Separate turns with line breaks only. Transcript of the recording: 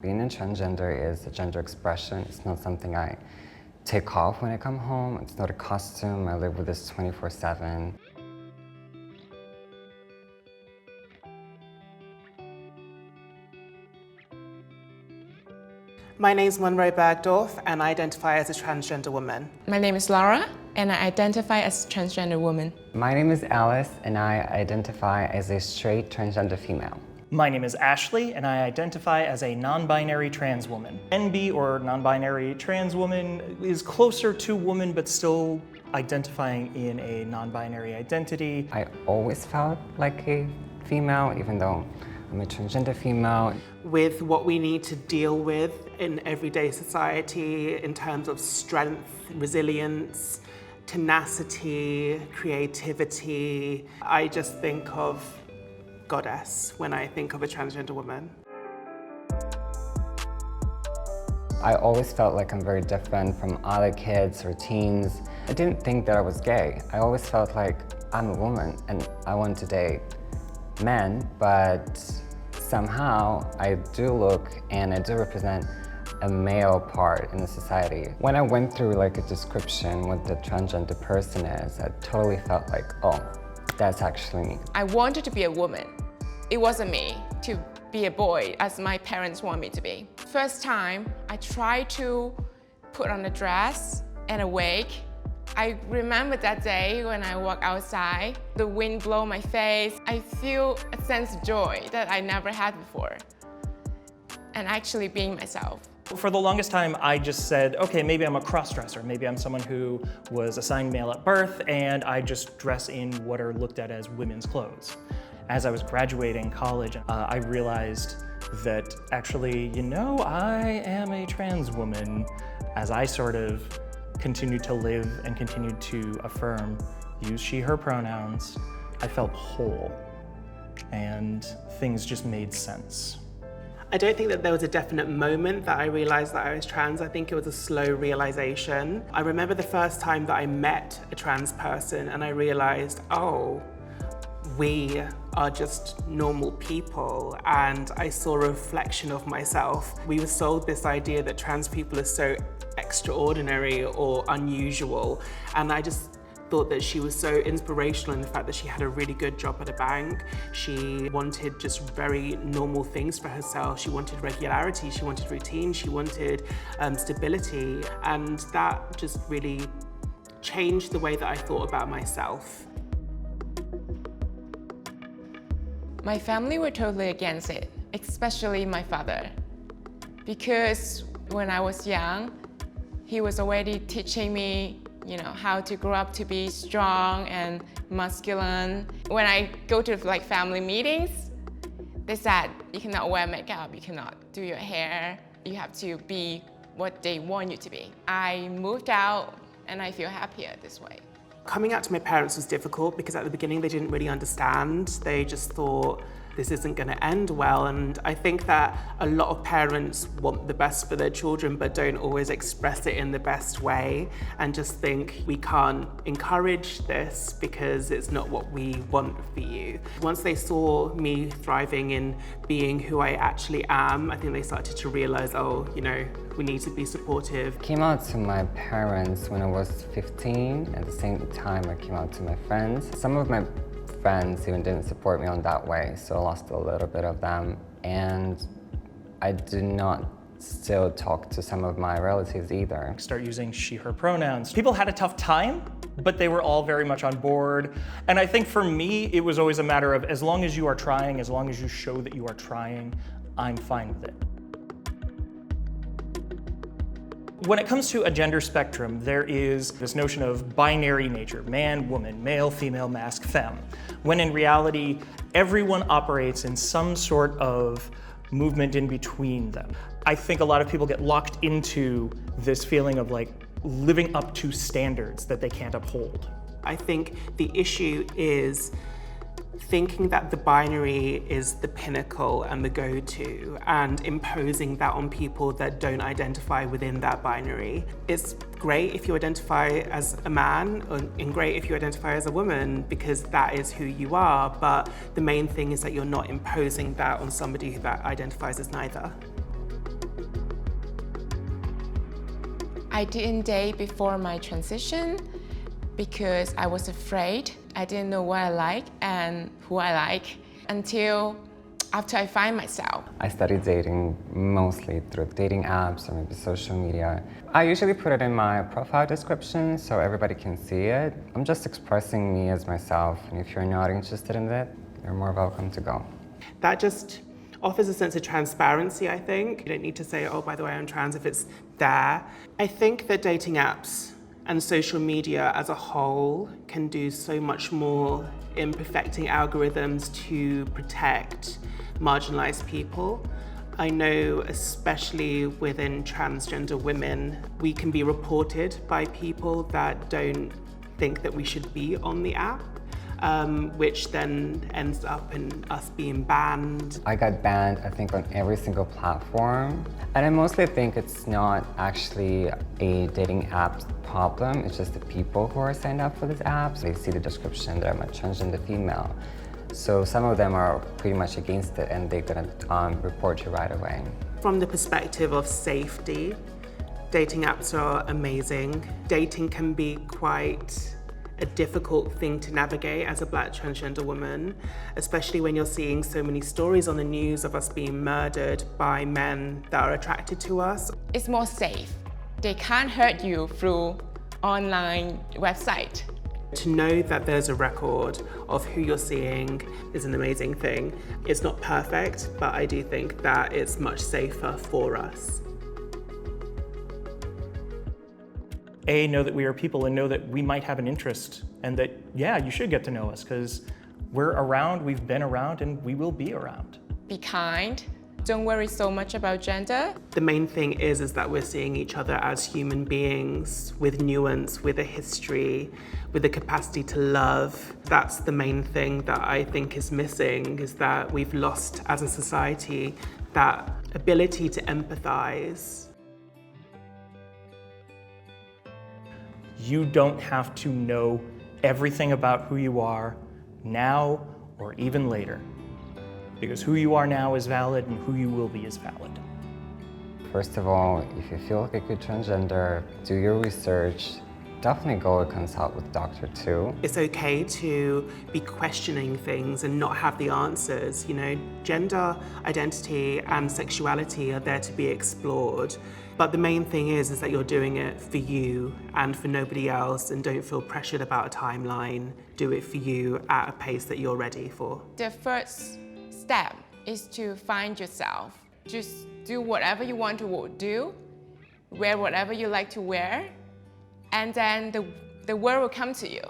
Being a transgender is a gender expression. It's not something I take off when I come home. It's not a costume. I live with this 24/7.
My name is Munroe and I identify as a transgender woman.
My name is Laura and I identify as a transgender woman.
My name is Alice and I identify as a straight transgender female.
My name is Ashley, and I identify as a non-binary trans woman. NB, or non-binary trans woman, is closer to woman, but still identifying in a non-binary identity.
I always felt like a female, even though I'm a transgender female.
With what we need to deal with in everyday society in terms of strength, resilience, tenacity, creativity, I just think of goddess when I think of a transgender woman.
I always felt like I'm very different from other kids or teens. I didn't think that I was gay. I always felt like I'm a woman and I want to date men, but somehow I do look and I do represent a male part in the society. When I went through like a description what the transgender person is, I totally felt like, oh, that's actually me.
I wanted to be a woman. It wasn't me to be a boy as my parents want me to be. First time, I tried to put on a dress and a wig. I remember that day when I walk outside, the wind blow my face. I feel a sense of joy that I never had before. And actually being myself.
For the longest time, I just said, okay, maybe I'm a cross-dresser. Maybe I'm someone who was assigned male at birth and I just dress in what are looked at as women's clothes. As I was graduating college, I realized that actually, I am a trans woman. As I sort of continued to live and continued to affirm, use she, her pronouns, I felt whole and things just made sense.
I don't think that there was a definite moment that I realized that I was trans. I think it was a slow realization. I remember the first time that I met a trans person and I realized, oh, we are just normal people, and I saw a reflection of myself. We were sold this idea that trans people are so extraordinary or unusual, and I just thought that she was so inspirational in the fact that she had a really good job at a bank. She wanted just very normal things for herself. She wanted regularity, she wanted routine, she wanted stability, and that just really changed the way that I thought about myself.
My family were totally against it, especially my father. Because when I was young, he was already teaching me how to grow up to be strong and masculine. When I go to family meetings, they said, you cannot wear makeup, you cannot do your hair, you have to be what they want you to be. I moved out and I feel happier this way.
Coming out to my parents was difficult because at the beginning they didn't really understand. They just thought, this isn't going to end well. And I think that a lot of parents want the best for their children but don't always express it in the best way and just think we can't encourage this because it's not what we want for you. Once they saw me thriving in being who I actually am, I think they started to realize, oh, we need to be supportive.
I came out to my parents when I was 15. At the same time, I came out to my friends. Some of my friends even didn't support me on that way, so I lost a little bit of them. And I do not still talk to some of my relatives either.
Start using she, her pronouns. People had a tough time, but they were all very much on board. And I think for me, it was always a matter of as long as you are trying, as long as you show that you are trying, I'm fine with it. When it comes to a gender spectrum, there is this notion of binary nature, man, woman, male, female, masc, femme, when in reality, everyone operates in some sort of movement in between them. I think a lot of people get locked into this feeling of living up to standards that they can't uphold.
I think the issue is thinking that the binary is the pinnacle and the go-to and imposing that on people that don't identify within that binary. It's great if you identify as a man and great if you identify as a woman because that is who you are, but the main thing is that you're not imposing that on somebody that identifies as neither.
I didn't date before my transition because I was afraid. I didn't know what I like and who I like until after I find myself.
I started dating mostly through dating apps or maybe social media. I usually put it in my profile description so everybody can see it. I'm just expressing me as myself, and if you're not interested in it, you're more welcome to go.
That just offers a sense of transparency, I think. You don't need to say, oh, by the way, I'm trans if it's there. I think that dating apps and social media as a whole can do so much more in perfecting algorithms to protect marginalized people. I know, especially within transgender women, we can be reported by people that don't think that we should be on the app. Which then ends up in us being banned.
I got banned, I think, on every single platform. And I mostly think it's not actually a dating app problem, it's just the people who are signed up for these apps. They see the description that I'm a transgender female. So some of them are pretty much against it and they're gonna report you right away.
From the perspective of safety, dating apps are amazing. Dating can be quite a difficult thing to navigate as a Black transgender woman, especially when you're seeing so many stories on the news of us being murdered by men that are attracted to us.
It's more safe. They can't hurt you through online website.
To know that there's a record of who you're seeing is an amazing thing. It's not perfect, but I do think that it's much safer for us.
Know that we are people and know that we might have an interest and that, yeah, you should get to know us because we're around, we've been around, and we will be around.
Be kind. Don't worry so much about gender.
The main thing is that we're seeing each other as human beings with nuance, with a history, with the capacity to love. That's the main thing that I think is missing, is that we've lost as a society that ability to empathize.
You don't have to know everything about who you are now or even later, because who you are now is valid and who you will be is valid.
First of all, if you feel like a good transgender, do your research. Definitely go and consult with a doctor too.
It's okay to be questioning things and not have the answers. You know, gender identity and sexuality are there to be explored. But the main thing is that you're doing it for you and for nobody else, and don't feel pressured about a timeline. Do it for you at a pace that you're ready for.
The first step is to find yourself. Just do whatever you want to do, wear whatever you like to wear, and then the world will come to you.